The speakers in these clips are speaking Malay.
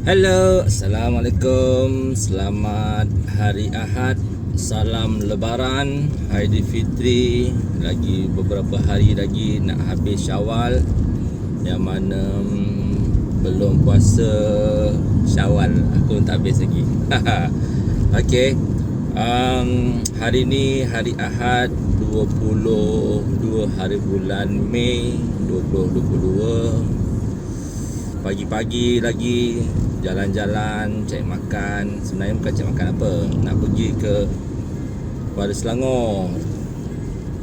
Halo, Assalamualaikum. Selamat Hari Ahad. Salam Lebaran, Aidilfitri. Lagi beberapa hari lagi nak habis Syawal. Yang mana belum puasa Syawal. Aku tak habis lagi. Okey. Hari ni hari Ahad 22 hari bulan Mei 2022. Pagi-pagi lagi jalan-jalan, cari makan. Sebenarnya bukan cari makan apa, nak pergi ke Kuala Selangor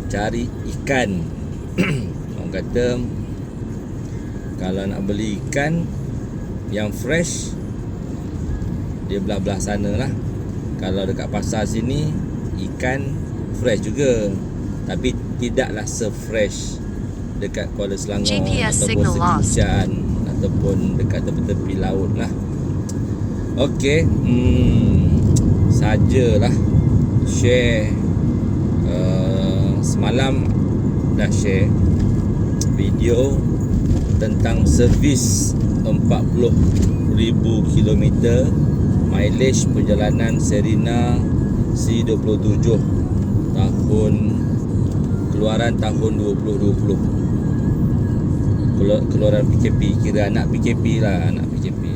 cari ikan. Orang kata kalau nak beli ikan yang fresh, dia belah-belah sana lah. Kalau dekat pasar sini ikan fresh juga, tapi tidaklah se-fresh dekat Kuala Selangor GPS ataupun signal Seri lost. Hujan ataupun dekat tepi-tepi laut lah. Okey, sajalah share. Semalam dah share video tentang servis 40,000 km mileage perjalanan Serina C27 tahun keluaran tahun 2020. Keluaran PKP, kira anak PKP lah, anak PKP.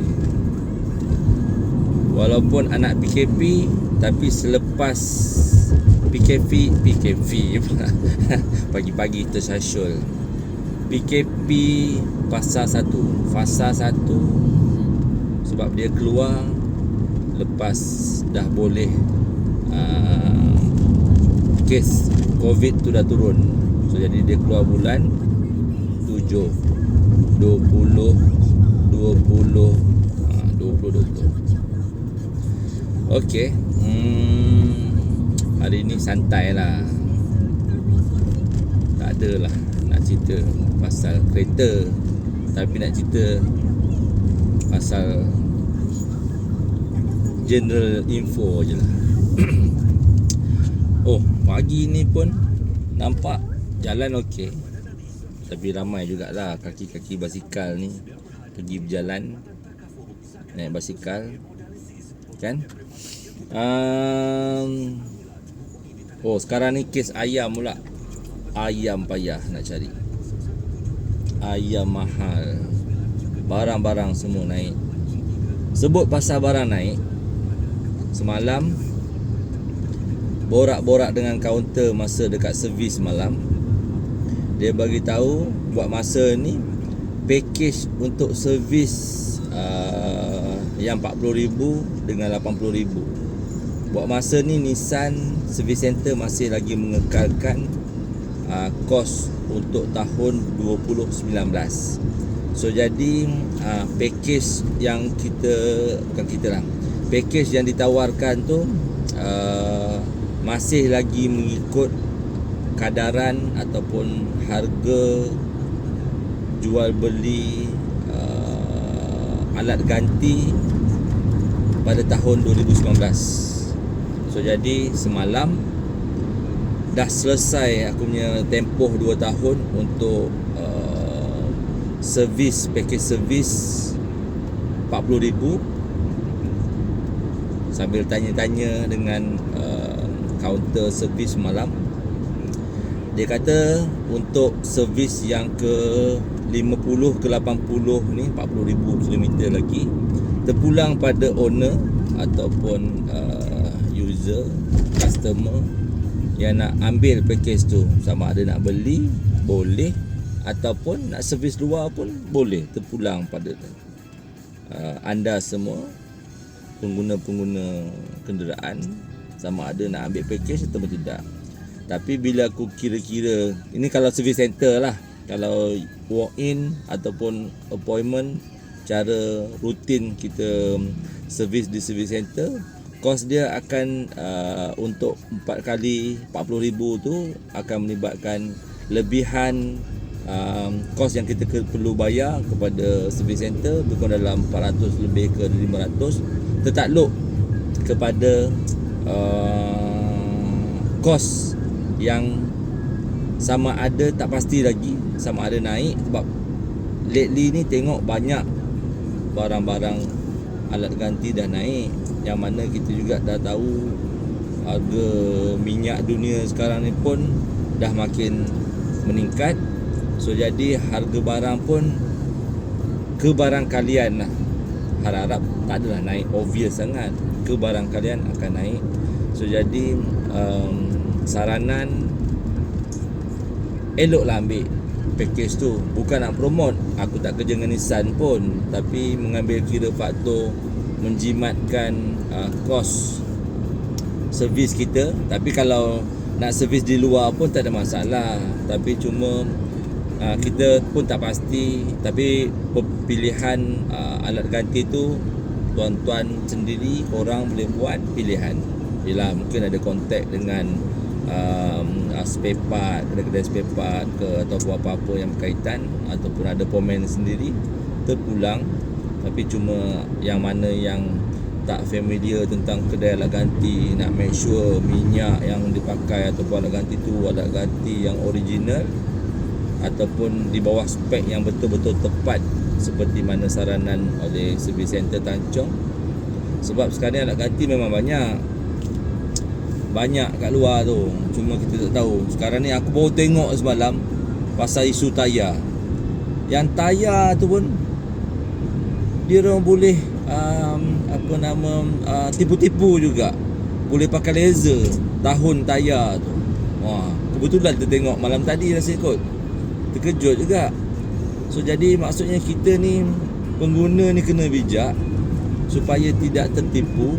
Walaupun anak PKP, tapi selepas PKP pagi-pagi tersasul PKP fasa 1 sebab dia keluar lepas dah boleh kes COVID tu dah turun. So jadi dia keluar bulan 7 20 Okey, hari ni santai lah. Tak adalah nak cerita pasal kereta, tapi nak cerita pasal general info je lah. Oh, pagi ni pun nampak jalan okey, tapi ramai jugalah kaki-kaki basikal ni pergi berjalan, naik basikal kan. Oh, sekarang ni kes ayam pula. Ayam payah nak cari, ayam mahal, barang-barang semua naik. Sebut pasal barang naik, semalam borak-borak dengan kaunter masa dekat servis malam. Dia bagi tahu buat masa ni package untuk servis yang 40,000 dengan 80,000. Buat masa ni Nissan Service Center masih lagi mengekalkan kos untuk tahun 2019. So jadi package yang package yang ditawarkan tu masih lagi mengikut kadaran ataupun harga jual beli alat ganti pada tahun 2019. So jadi semalam dah selesai aku punya tempoh 2 tahun untuk servis, package servis 40,000. Sambil tanya-tanya dengan kaunter servis malam, dia kata untuk servis yang ke 50 ke 80 ni 40,000 km lagi terpulang pada owner ataupun user, customer yang nak ambil package tu. Sama ada nak beli boleh, ataupun nak servis luar pun boleh, terpulang pada anda semua pengguna-pengguna kenderaan, sama ada nak ambil package atau tidak. Tapi bila aku kira-kira, ini kalau service center lah, kalau walk in ataupun appointment, cara rutin kita servis di service center, kos dia akan untuk 4 kali 40,000 tu akan melibatkan lebihan kos yang kita perlu bayar kepada service center, bukan dalam 400 lebih ke 500, tertakluk kepada kos yang sama ada tak pasti lagi, sama ada naik. Sebab lately ni tengok banyak barang-barang alat ganti dah naik, yang mana kita juga dah tahu harga minyak dunia sekarang ni pun dah makin meningkat. So jadi harga barang pun kebarangkalian lah, harap tak adalah naik obvious sangat, kebarangkalian akan naik. So jadi saranan eloklah ambil package tu. Bukan nak promote, aku tak kerja dengan Nissan pun, tapi mengambil kira faktor menjimatkan kos servis kita. Tapi kalau nak servis di luar pun tak ada masalah, tapi cuma kita pun tak pasti. Tapi pilihan alat ganti tu tuan-tuan sendiri, korang boleh buat pilihan. Bila mungkin ada kontak dengan spare part, kedai-kedai spare part ke, ataupun apa-apa yang berkaitan, ataupun ada komen sendiri terpulang. Tapi cuma yang mana yang tak familiar tentang kedai alat ganti, nak make sure minyak yang dipakai ataupun alat ganti tu alat ganti yang original ataupun di bawah spek yang betul-betul tepat seperti mana saranan oleh Service Center Tanjong. Sebab sekarang alat ganti memang banyak kat luar tu, cuma kita tak tahu. Sekarang ni aku baru tengok semalam pasal isu tayar. Yang tayar tu pun dia orang boleh tipu-tipu juga. Boleh pakai laser tahun tayar tu. Wah, kebetulan kita tengok malam tadi rasa kot. Terkejut juga. So jadi maksudnya kita ni, pengguna ni kena bijak supaya tidak tertipu.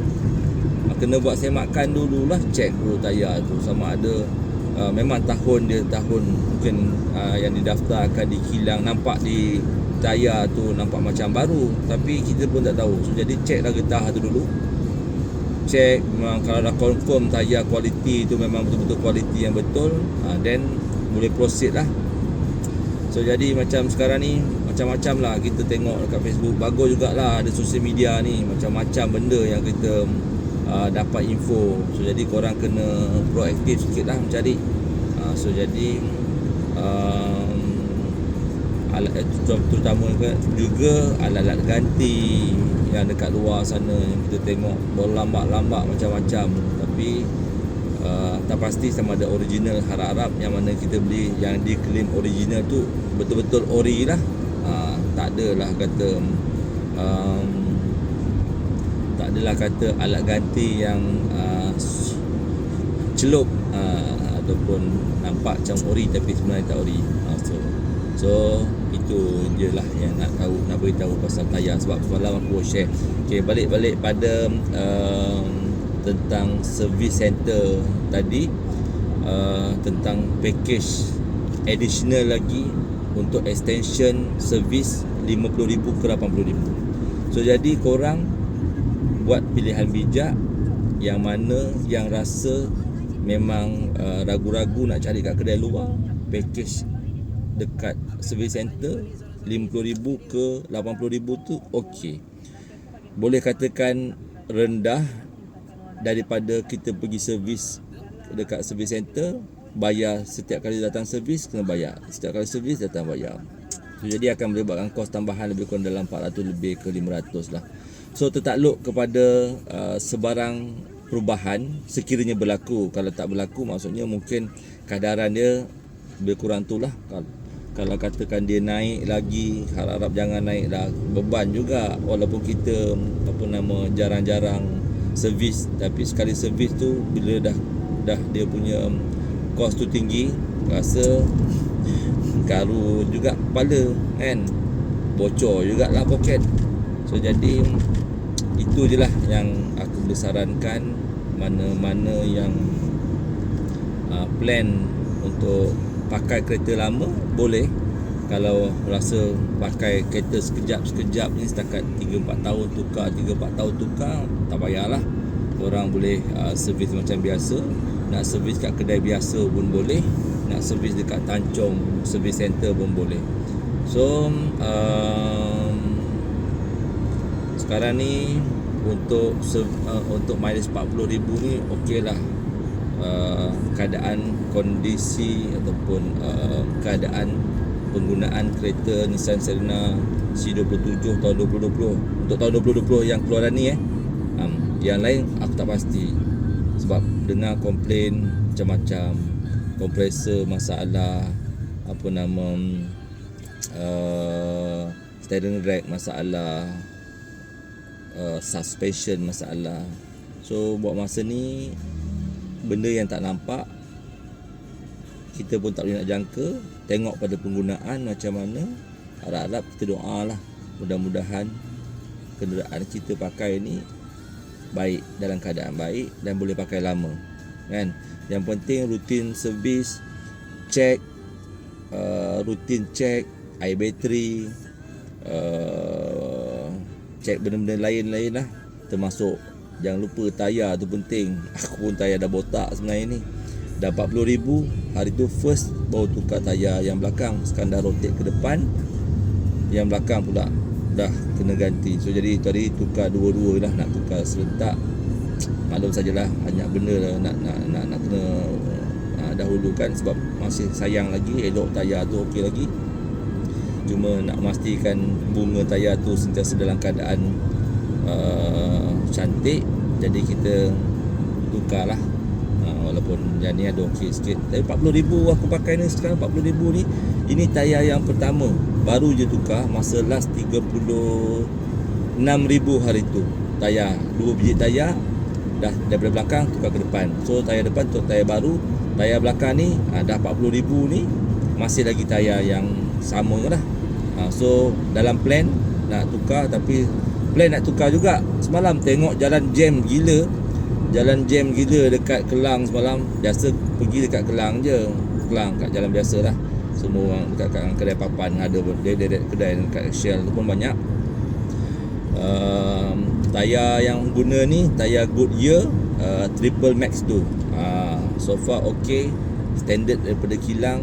Kena buat semakan dululah, cek dulu tayar tu sama ada memang tahun mungkin yang didaftarkan di kilang, nampak di tayar tu nampak macam baru, tapi kita pun tak tahu. So jadi ceklah getah tu dulu. Cek memang kalau dah confirm tayar kualiti tu memang betul-betul kualiti yang betul, then boleh proceed lah. So jadi macam sekarang ni macam-macam lah kita tengok dekat Facebook. Bagus jugalah ada sosial media ni, macam-macam benda yang kita dapat info. So jadi korang kena proaktif sikit lah mencari. So jadi alat terutama juga alat-alat ganti yang dekat luar sana yang kita tengok berlambak-lambak macam-macam, tapi tak pasti sama ada original. Harap-harap yang mana kita beli yang diklaim original tu betul-betul ori lah. Tak adalah kata alat ganti yang celup ataupun nampak macam ori tapi sebenarnya tak ori. So itu je lah yang nak beritahu pasal tayar. Sebab semalam aku share. Okay, balik pada tentang service center tadi, tentang package additional lagi untuk extension service 50,000 ke 80,000. So jadi korang buat pilihan bijak, yang mana yang rasa memang ragu-ragu nak cari kat kedai luar, package dekat service center 50,000 ke 80,000 tu okey. Boleh katakan rendah daripada kita pergi servis dekat service center, bayar setiap kali datang servis kena bayar, setiap kali servis datang bayar. So, jadi akan melibatkan kos tambahan lebih kurang dalam 400 lebih ke 500 lah. So tertakluk kepada sebarang perubahan sekiranya berlaku. Kalau tak berlaku maksudnya mungkin kadaran dia lebih kurang tu lah. Kalau katakan dia naik lagi, harap-harap jangan naik lah, beban juga. Walaupun kita jarang-jarang servis, tapi sekali servis tu bila dah dia punya kos tu tinggi, rasa garu juga kepala kan, bocor jugalah poket. So jadi itu je lah yang aku boleh sarankan. Mana-mana yang plan untuk pakai kereta lama boleh. Kalau rasa pakai kereta sekejap ni setakat 3-4 tahun tukar, 3-4 tahun tukar, tak payahlah. Orang boleh servis macam biasa. Nak servis kat kedai biasa pun boleh, nak servis dekat Tanjong Service Center pun boleh. So sekarang ni untuk mileage 40,000 ni okey lah. Keadaan kondisi ataupun keadaan penggunaan kereta Nissan Serena C27 tahun 2020. Untuk tahun 2020 yang keluaran ni yang lain aku tak pasti, sebab dengar komplain macam-macam, kompresor masalah, apa nama steering rack masalah, suspension masalah. So buat masa ni benda yang tak nampak, kita pun tak boleh nak jangka. Tengok pada penggunaan macam mana. Harap-harap kita doa lah, mudah-mudahan kenderaan kita pakai ni baik, dalam keadaan baik dan boleh pakai lama, kan. Yang penting rutin servis, check, rutin check air bateri, check benda-benda lain-lain lah. Termasuk jangan lupa tayar tu penting. Aku pun tayar dah botak sebenarnya ni. Dah 40,000 hari tu first baru tukar tayar yang belakang. Sekarang dah rotate ke depan, yang belakang pula dah kena ganti. So jadi tadi tukar dua-dua lah, nak tukar serentak. Maklum sajalah, banyak benda lah nak kena dahulukan, sebab masih sayang lagi, elok tayar tu okey lagi. Cuma nak memastikan bunga tayar tu sentiasa dalam keadaan cantik, jadi kita tukar lah. Walaupun yang ni ada okey sikit. Tapi 40,000 aku pakai ni sekarang, 40,000 ni, ini tayar yang pertama, baru je tukar masa last 36,000 hari tu. Tayar, 2 biji tayar dah daripada belakang tukar ke depan. So tayar depan tu tayar baru, tayar belakang ni dah 40,000 ni masih lagi tayar yang sama lah. So dalam plan nak tukar, tapi plan nak tukar juga. Semalam tengok jalan jam gila dekat Kelang semalam. Biasa pergi dekat Kelang je, Kelang kat jalan biasa lah. Semua orang dekat kedai papan ada, dia kedai dekat Shell tu pun banyak. Tayar yang guna ni tayar Goodyear Triple Max tu. So far okey, standard daripada kilang.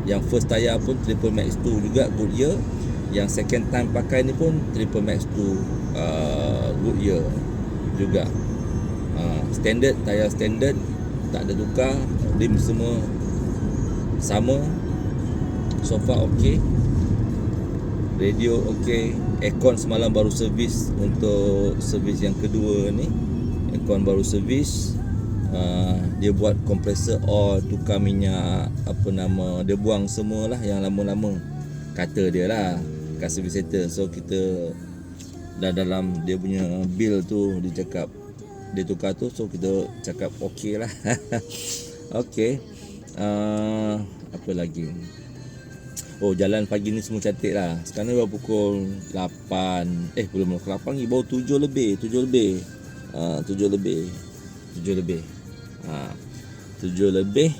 Yang first tayar pun Triple Max tu juga Goodyear. Yang second time pakai ni pun Triple Max tu Goodyear juga. Standard, tayar standard, tak ada tukar, rim semua sama. So far okey. Radio okey. Aircon semalam baru servis, untuk servis yang kedua ni. Aircon baru servis. Dia buat kompresor oil, tukar minyak, apa nama, dia buang semualah yang lama-lama, kata dia lah kat service center. So kita dah dalam dia punya bill tu, dia cakap dia tukar tu. So kita cakap okey lah. Okey. Apa lagi? Oh, jalan pagi ni semua cantik lah. Sekarang ni baru pukul 8. Belum pukul 8 lagi, baru 7 lebih. 7 lebih.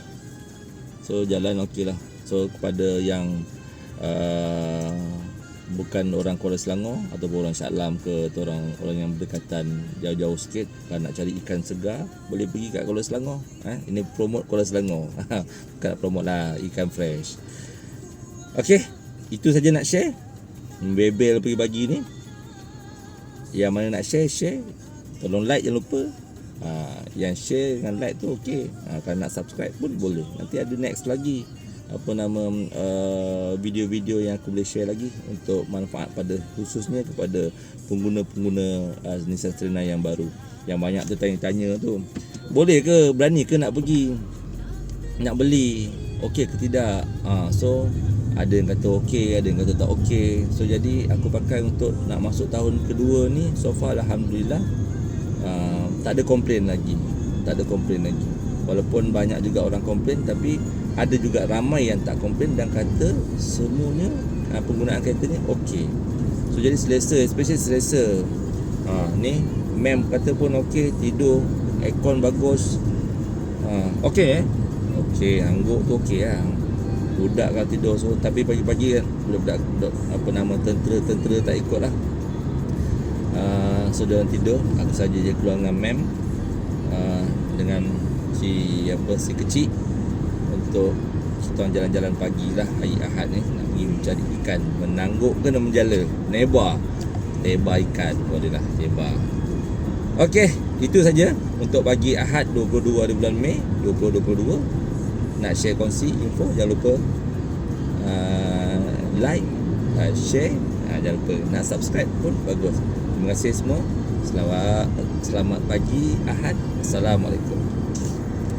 So jalan okey lah. So kepada yang bukan orang Kuala Selangor ataupun orang Shah Alam ke, atau orang yang berdekatan jauh-jauh sikit, kalau nak cari ikan segar, boleh pergi kat Kuala Selangor. Ini promote Kuala Selangor. Bukan nak promote lah, ikan fresh. Okey, itu saja nak share. Bebel pagi-pagi ni. Yang mana nak share. Tolong like, jangan lupa. Yang share dengan like tu okey. Kalau nak subscribe pun boleh. Nanti ada next lagi, apa nama, video-video yang aku boleh share lagi untuk manfaat pada, khususnya kepada pengguna-pengguna Nissan Serena yang baru. Yang banyak tu tanya-tanya tu, boleh ke, berani ke nak pergi, nak beli, okey ke tidak. So ada yang kata okey, ada yang kata tak okey. So jadi aku pakai untuk nak masuk tahun kedua ni. So far alhamdulillah, tak ada komplain lagi. Walaupun banyak juga orang komplain, tapi ada juga ramai yang tak komplain dan kata semuanya penggunaan kereta ni okey. So jadi selesa, especially selesa. Ni mem kata pun okey, tidur, aircon bagus. Okey okey, angguk tu okey lah. Budak kalau tidur, so tapi pagi-pagi kan budak apa nama, tentera tak ikut lah. So dia tidur, aku saja je keluar dengan mem, dengan si kecil, untuk kita orang jalan-jalan pagi lah hari Ahad ni, nak pergi mencari ikan. Menangguk ke nak menjala, nebar ikan, boleh lah nebar. Okey, itu saja untuk pagi Ahad 22 hari bulan Mei 2022. Nak share kongsi info, jangan lupa like, share, jangan lupa nak subscribe pun bagus. Terima kasih semua. Selamat pagi Ahad. Assalamualaikum.